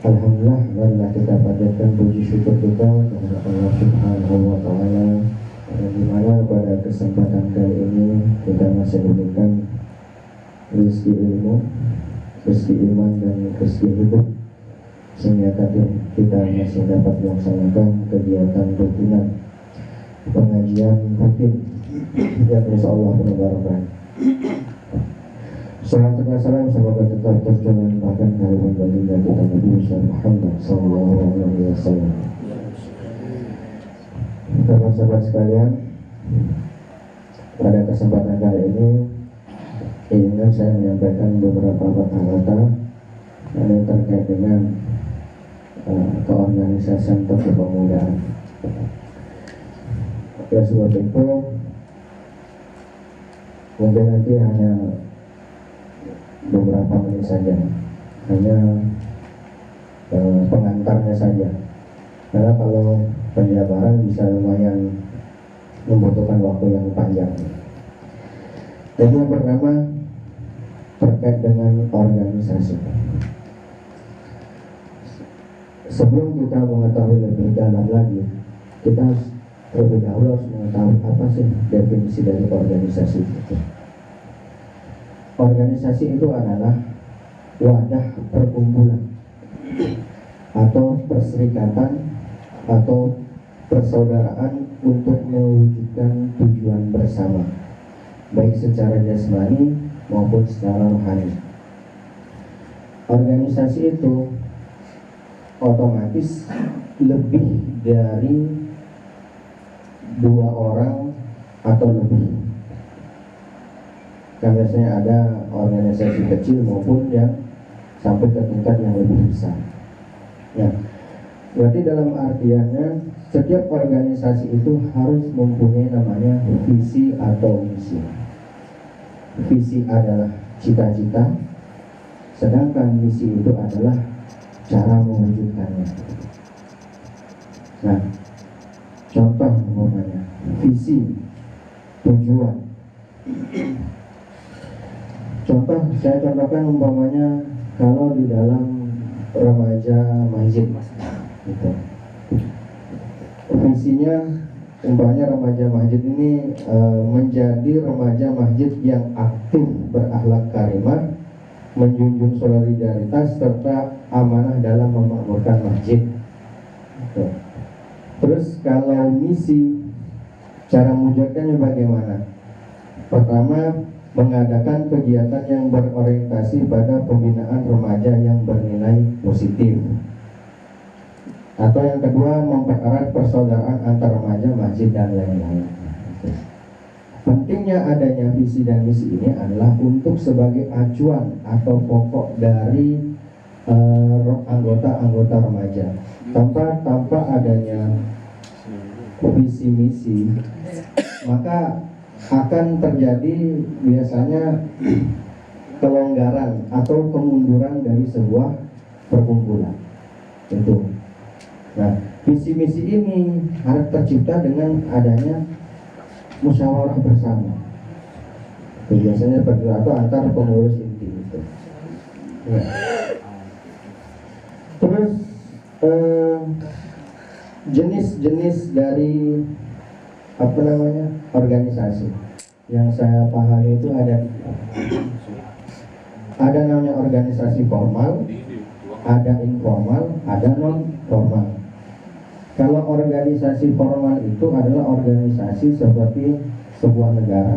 Alhamdulillah, marilah kita panjatkan puji syukur kita kepada Allah Subhanahu wa Ta'ala, di mana pada kesempatan kali ini kita masih diberikan rezeki ilmu, rezeki iman dan rezeki hidup, sehingga kita masih dapat melaksanakan kegiatan rutinan pengajian rutin yang insyaallah penuh barokah. Salam dan salam semoga tetap terjalan bahkan kehadiran baginda kita Nabi Muhammad sallallahu alaihi wasallam. Sahabat-sahabat sekalian, pada kesempatan kali ini ingin saya menyampaikan beberapa kata-kata yang terkait dengan keorganisasian atau kepemudaan. Ya, sebab itu mungkin nanti hanya beberapa menit saja, hanya pengantarnya saja, karena kalau penjabaran bisa lumayan membutuhkan waktu yang panjang. Jadi yang pertama terkait dengan organisasi. Sebelum kita mengetahui lebih dalam lagi, kita harus terlebih dahulu mengetahui apa sih definisi dari organisasi itu. Organisasi itu adalah wadah perkumpulan atau perserikatan atau persaudaraan untuk mewujudkan tujuan bersama, baik secara jasmani maupun secara rohani. Organisasi itu otomatis lebih dari 2 orang atau lebih. Kan biasanya ada organisasi kecil maupun yang sampai ke tingkat yang lebih besar. Ya, berarti dalam artiannya setiap organisasi itu harus mempunyai namanya visi atau misi. Visi adalah cita-cita, sedangkan misi itu adalah cara mewujudkannya. Nah, contoh umpamanya visi, tujuan. Contoh, saya contohkan umpamanya kalau di dalam remaja masjid, gitu. Visinya umpamanya remaja masjid ini menjadi remaja masjid yang aktif, berakhlak karimah, menjunjung solidaritas serta amanah dalam memakmurkan masjid. Gitu. Terus kalau misi, cara mewujudkannya bagaimana? Pertama, mengadakan kegiatan yang berorientasi pada pembinaan remaja yang bernilai positif. Atau yang kedua, mempererat persaudaraan antar remaja, masjid, dan lain-lain. Pentingnya adanya visi dan misi ini adalah untuk sebagai acuan atau pokok dari anggota-anggota remaja. Tanpa adanya visi misi, maka akan terjadi biasanya kelonggaran atau kemunduran dari sebuah perkumpulan. Itu. Nah, visi misi ini harus tercipta dengan adanya musyawarah bersama. Itu biasanya seperti itu, atau antar pengurus inti itu. Ya. Terus jenis-jenis dari organisasi yang saya pahami itu ada namanya organisasi formal, ada informal, ada non formal. Kalau organisasi formal itu adalah organisasi seperti sebuah negara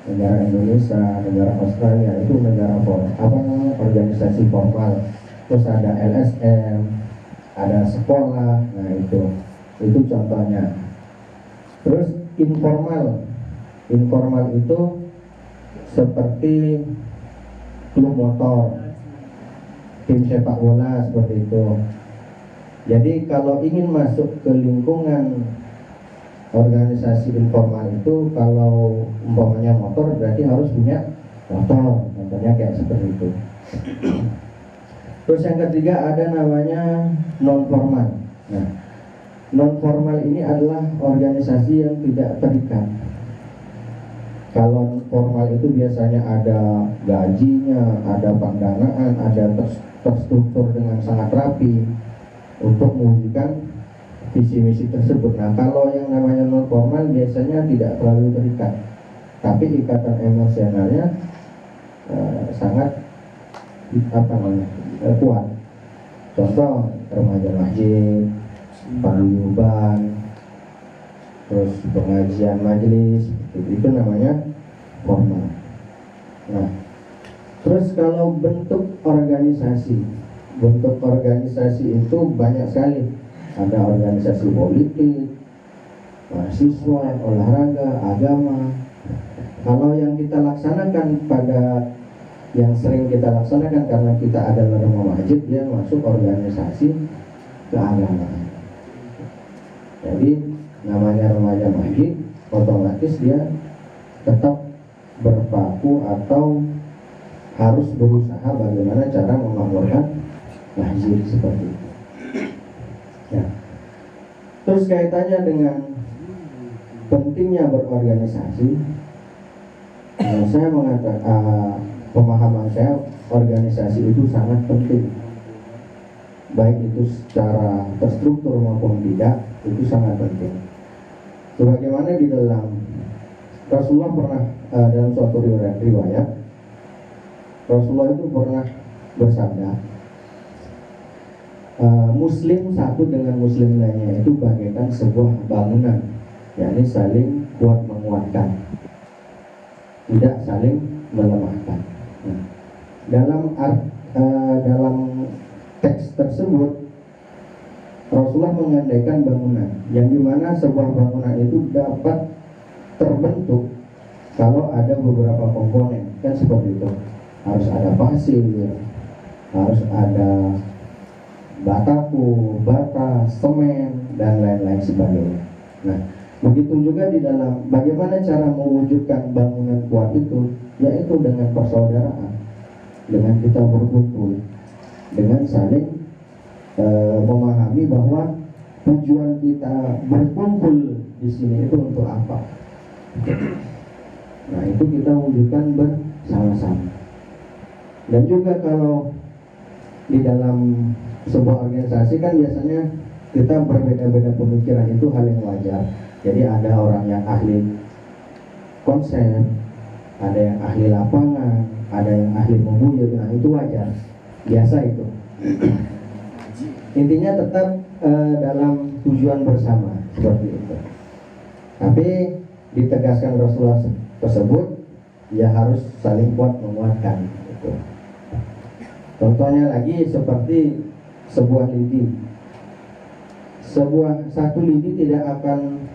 Indonesia, negara Australia, itu negara formal, organisasi formal. Terus ada LSM, ada sekolah, nah itu contohnya. Terus informal itu seperti klub motor, tim sepak bola, seperti itu. Jadi kalau ingin masuk ke lingkungan organisasi informal itu, kalau umpamanya motor berarti harus punya motor, contohnya kayak seperti itu. Terus yang ketiga ada namanya non formal. Nah, non formal ini adalah organisasi yang tidak terikat. Kalau formal itu biasanya ada gajinya, ada pendanaan, ada terstruktur dengan sangat rapi untuk mewujudkan visi misi tersebut. Nah, kalau yang namanya non formal biasanya tidak terlalu terikat, tapi ikatan emosionalnya sangat kuat. Contoh remaja masjid, paguyuban, terus pengajian majelis, itu namanya formal. Nah, terus kalau bentuk organisasi itu banyak sekali. Ada organisasi politik, mahasiswa, olahraga, agama. Kalau yang kita laksanakan yang sering kita laksanakan karena kita adalah remaja masjid, dia masuk organisasi keagamaan. Jadi namanya remaja masjid, otomatis dia tetap berpaku atau harus berusaha bagaimana cara memakmurkan masjid seperti itu. Ya. Terus kaitannya dengan pentingnya berorganisasi, saya mengatakan pemahaman saya, organisasi itu sangat penting, baik itu secara terstruktur maupun tidak, itu sangat penting. Sebagaimana di dalam Rasulullah pernah dalam suatu riwayat, Rasulullah itu pernah bersabda, Muslim satu dengan Muslim lainnya itu bagaikan sebuah bangunan, yakni saling kuat menguatkan, tidak saling melemahkan. Nah, dalam teks tersebut Rasulullah mengandaikan bangunan, yang dimana sebuah bangunan itu dapat terbentuk kalau ada beberapa komponen, kan seperti itu. Harus ada pasir, harus ada bataku, bata, semen, dan lain-lain sebagainya. Nah, begitu juga di dalam bagaimana cara mewujudkan bangunan kuat itu, yaitu dengan persaudaraan, dengan kita berkumpul, dengan saling memahami bahwa tujuan kita berkumpul di sini itu untuk apa. Nah, itu kita wujudkan bersama-sama. Dan juga kalau di dalam sebuah organisasi kan biasanya kita berbeda-beda pemikiran, itu hal yang wajar. Jadi ada orang yang ahli konsep, ada yang ahli lapangan, ada yang ahli mengguyur. Nah, itu wajar, biasa itu. Intinya tetap dalam tujuan bersama seperti itu. Tapi ditegaskan Rasulullah tersebut, ya harus saling kuat menguatkan. Gitu. Contohnya lagi seperti sebuah lidi. Satu lidi tidak akan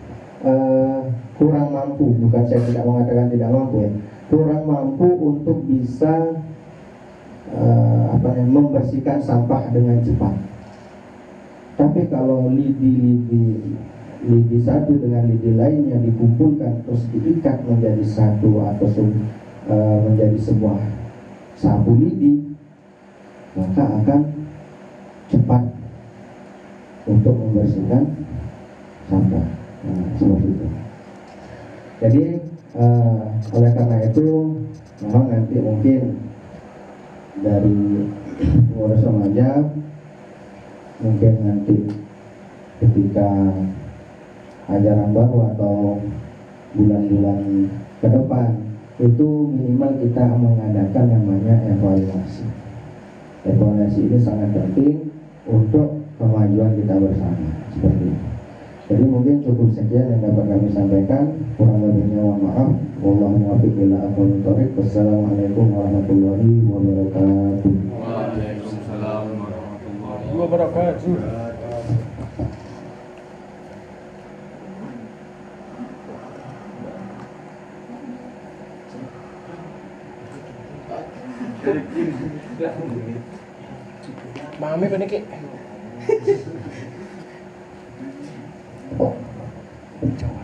kurang mampu, bukan saya tidak mengatakan tidak mampu ya, kurang mampu untuk bisa membersihkan sampah dengan cepat. Tapi kalau lidi satu dengan lidi lainnya dikumpulkan terus diikat menjadi satu atau menjadi sebuah sapu lidi, maka akan cepat untuk membersihkan sampah. Nah, seperti itu. Jadi oleh karena itu memang nanti mungkin dari pengurus remaja mungkin nanti ketika ajaran baru atau bulan-bulan ke depan itu minimal kita mengadakan namanya evaluasi. Evaluasi ini sangat penting untuk kemajuan kita bersama seperti itu. Jadi mungkin cukup sekian yang dapat kami sampaikan. Kurang lebihnya mohon maaf. Wallahu muwaffiq ila aqwamit thoriq. Wassalamualaikum warahmatullahi wabarakatuh. Waalaikumsalam warahmatullahi wabarakatuh. Mami ko niki. Jawa.